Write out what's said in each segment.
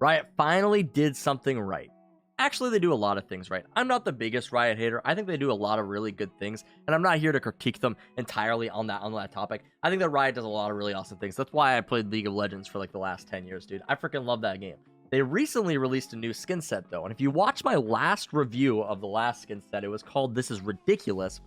Riot finally did something right. Actually, they do a lot of things right. I'm not the biggest Riot hater. I think they do a lot of really good things, and I'm not here to critique them entirely on that topic. I think that Riot does a lot of really awesome things. That's why I played League of Legends for like the last 10 years, dude. I freaking love that game. They recently released a new skin set, though, and if you watch my last review of the last skin set, it was called This Is Ridiculous.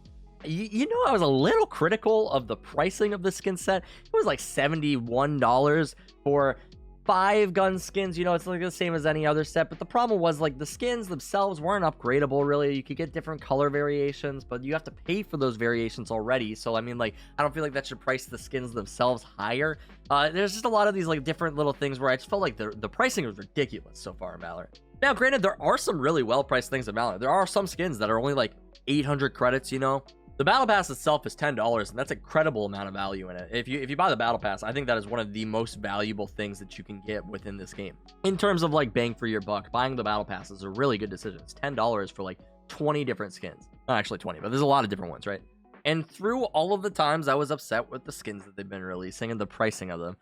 You know, I was a little critical of the pricing of the skin set. It was like $71 for 5 gun skins. You know, it's like the same as any other set, but the problem was like the skins themselves weren't upgradable really. You could get different color variations, but you have to pay for those variations already. So I mean, like, I don't feel like that should price the skins themselves higher. There's just a lot of these like different little things where I just felt like the pricing was ridiculous so far in Valorant. Now granted, there are some really well priced things in Valorant. There are some skins that are only like 800 credits, you know. The battle pass itself is $10, and that's an incredible amount of value in it. If you buy the battle pass, I think that is one of the most valuable things that you can get within this game. In terms of like bang for your buck, buying the battle pass is a really good decision. It's $10 for like 20 different skins. Not actually 20, but there's a lot of different ones, right? And through all of the times I was upset with the skins that they've been releasing and the pricing of them,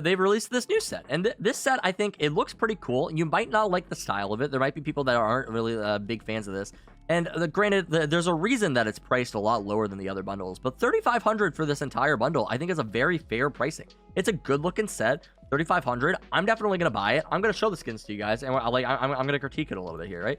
they've released this new set. And this set, I think it looks pretty cool. You might not like the style of it. There might be people that aren't really big fans of this. And granted, there's a reason that it's priced a lot lower than the other bundles, but $3,500 for this entire bundle, I think is a very fair pricing. It's a good looking set. $3,500. I'm definitely gonna buy it. I'm gonna show the skins to you guys, and I'm gonna critique it a little bit here, right?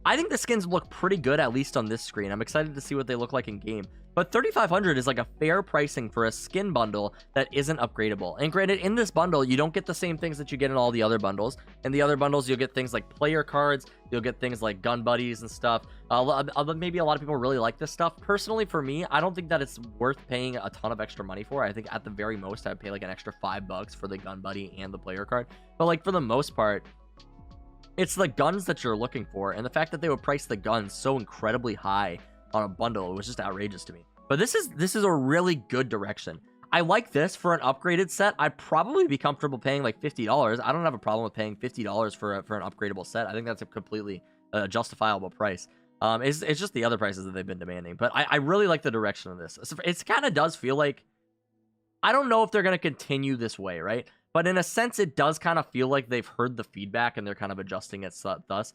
I think the skins look pretty good, at least on this screen. I'm excited to see what they look like in game. But $3,500 is like a fair pricing for a skin bundle that isn't upgradable. And granted, in this bundle, you don't get the same things that you get in all the other bundles. In the other bundles, you'll get things like player cards. You'll get things like gun buddies and stuff. Maybe a lot of people really like this stuff. Personally, for me, I don't think that it's worth paying a ton of extra money for. I think at the very most, I'd pay like an extra $5 for the gun buddy and the player card. But like for the most part, it's the guns that you're looking for, and the fact that they would price the guns so incredibly high on a bundle, it was just outrageous to me. But this is a really good direction. I like this for an upgraded set. I'd probably be comfortable paying like $50. I don't have a problem with paying $50 for an upgradable set. I think that's a completely justifiable price. It's just the other prices that they've been demanding. But I really like the direction of this. It kind of does feel like, I don't know if they're going to continue this way, right? But in a sense, it does kind of feel like they've heard the feedback and they're kind of adjusting it thus.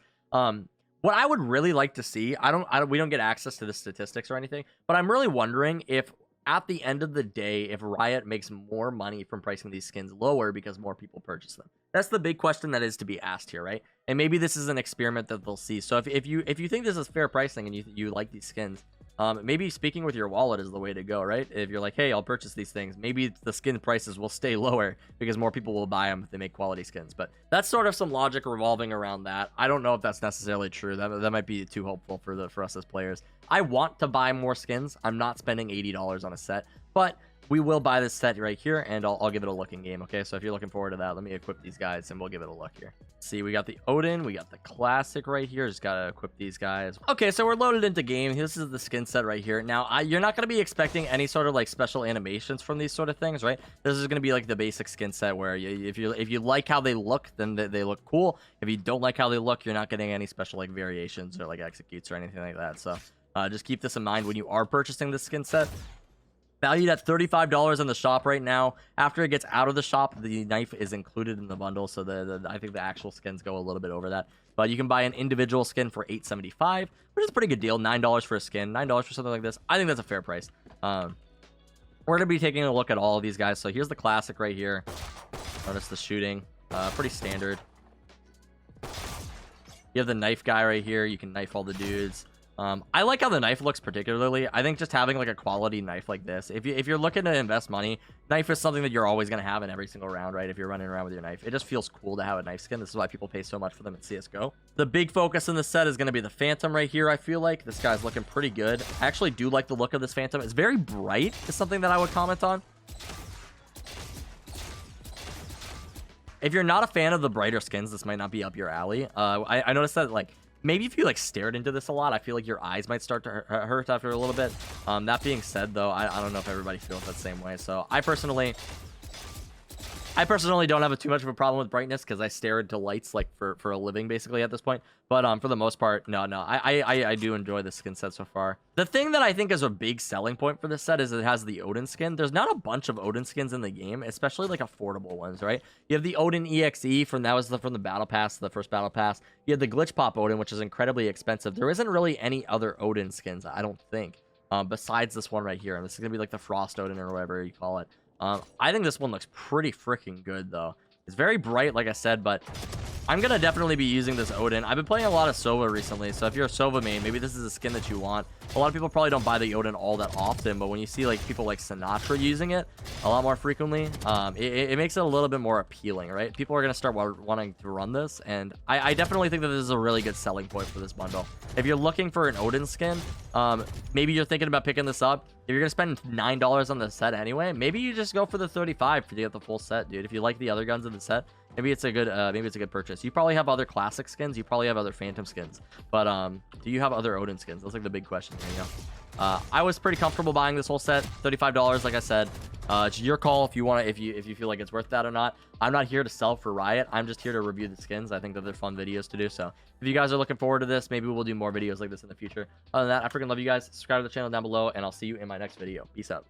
What I would really like to see, we don't get access to the statistics or anything, but I'm really wondering if at the end of the day, if Riot makes more money from pricing these skins lower because more people purchase them. That's the big question that is to be asked here, right? And maybe this is an experiment that they'll see. So if you think this is fair pricing and you like these skins, maybe speaking with your wallet is the way to go, right? If you're like, hey, I'll purchase these things, maybe the skin prices will stay lower because more people will buy them if they make quality skins. But that's sort of some logic revolving around that. I don't know if that's necessarily true. That might be too hopeful for us as players. I want to buy more skins. I'm not spending $80 on a set, but we will buy this set right here, and I'll give it a look in game, okay? So if you're looking forward to that, let me equip these guys, and we'll give it a look here. See, we got the Odin, we got the Classic right here. Just gotta equip these guys. Okay, so we're loaded into game. This is the skin set right here. Now, you're not gonna be expecting any sort of like special animations from these sort of things, right? This is gonna be like the basic skin set where if you like how they look, then they look cool. If you don't like how they look, you're not getting any special like variations or like executes or anything like that. So just keep this in mind when you are purchasing this skin set. Valued at $35 in the shop right now. After it gets out of the shop, the knife is included in the bundle, so I think the actual skins go a little bit over that. But you can buy an individual skin for $8.75, which is a pretty good deal. $9 for a skin, $9 for something like this. I think that's a fair price. We're gonna be taking a look at all of these guys. So here's the Classic right here. Notice the shooting, pretty standard. You have the knife guy right here. You can knife all the dudes. I like how the knife looks particularly. I think just having like a quality knife like this, if you're looking to invest money, knife is something that you're always going to have in every single round, right? If you're running around with your knife, it just feels cool to have a knife skin. This is why people pay so much for them in CSGO. The big focus in the set is going to be the Phantom right here. I feel like this guy's looking pretty good. I actually do like the look of this Phantom. It's very bright, is something that I would comment on. If you're not a fan of the brighter skins, this might not be up your alley. I noticed that like maybe if you like stared into this a lot, I feel like your eyes might start to hurt after a little bit. That being said, though, I don't know if everybody feels that same way. So I I personally don't have too much of a problem with brightness because I stare into lights like for a living basically at this point. But for the most part, no, I do enjoy the skin set so far. The thing that I think is a big selling point for this set is it has the Odin skin. There's not a bunch of Odin skins in the game, especially like affordable ones, right? You have the Odin EXE from the battle pass, the first battle pass. You have the glitch pop Odin, which is incredibly expensive. There isn't really any other Odin skins, I don't think, besides this one right here. And this is gonna be like the Frost Odin or whatever you call it. I think this one looks pretty freaking good, though. It's very bright, like I said, but I'm going to definitely be using this Odin. I've been playing a lot of Sova recently, so if you're a Sova main, maybe this is a skin that you want. A lot of people probably don't buy the Odin all that often, but when you see like people like Sinatra using it a lot more frequently, it makes it a little bit more appealing, right? People are going to start wanting to run this, and I definitely think that this is a really good selling point for this bundle. If you're looking for an Odin skin, maybe you're thinking about picking this up. If you're going to spend $9 on the set anyway, maybe you just go for the 35 to get the full set, dude. If you like the other guns in the set, maybe it's a good purchase. You probably have other classic skins. You probably have other phantom skins. But do you have other Odin skins? That's like the big question here, you know. I was pretty comfortable buying this whole set, $35, like I said. It's your call if you want to, if you feel like it's worth that or not. I'm not here to sell for Riot. I'm just here to review the skins. I think that they're fun videos to do. So if you guys are looking forward to this, maybe we'll do more videos like this in the future. Other than that, I freaking love you guys. Subscribe to the channel down below, and I'll see you in my next video. Peace out.